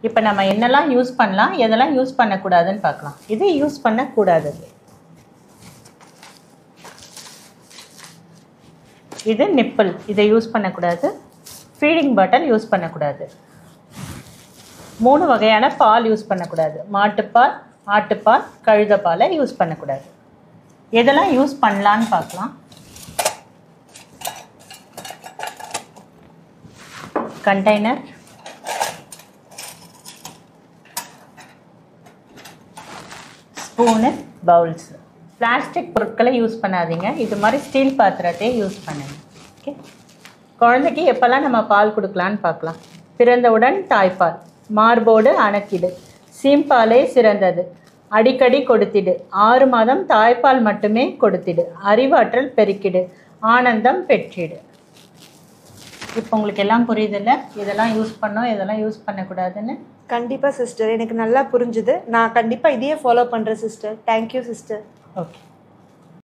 இப்போ நம்ம என்னெல்லாம் யூஸ் பண்ணலாம், எதெல்லாம் யூஸ் பண்ணக்கூடாதுன்னு பார்க்கலாம். இது யூஸ் பண்ணக்கூடாதது. இது நிப்பிள், இதை யூஸ் பண்ணக்கூடாது. ஃபீடிங் பாட்டில் யூஸ் பண்ணக்கூடாது. 3 வகையான பால் யூஸ் பண்ணக்கூடாது. மாட்டுப்பால், ஆட்டுப்பால், கழுதைப்பாலை யூஸ் பண்ணக்கூடாது. எதெல்லாம் யூஸ் பண்ணலான்னு பார்க்கலாம். Container, spoon, bowls. பிளாஸ்டிக் பொருட்களை யூஸ் பண்ணாதீங்க. இது மாதிரி ஸ்டீல் பாத்திரத்தை யூஸ் பண்ணுங்க. ஓகே. குழந்தைக்கு எப்போல்லாம் நம்ம பால் கொடுக்கலான்னு பார்க்கலாம். பிறந்தவுடன் தாய்ப்பால், மார்போடு அணைத்திடு, சீம்பாலே சிறந்தது, அடிக்கடி கொடுத்திடு, 6 மாதம் தாய்ப்பால் மட்டுமே கொடுத்திடு, அறிவாற்றல் பெருக்கிடு, ஆனந்தம் பெற்றிடு. இப்போ உங்களுக்கு எல்லாம் புரியுதில்ல, இதெல்லாம் யூஸ் பண்ணோம், இதெல்லாம் யூஸ் பண்ணக்கூடாதுன்னு. கண்டிப்பாக சிஸ்டர், எனக்கு நல்லா புரிஞ்சுது. நான் கண்டிப்பாக இதையே ஃபாலோ பண்ணுறேன் சிஸ்டர். Thank you sister. ஓகே.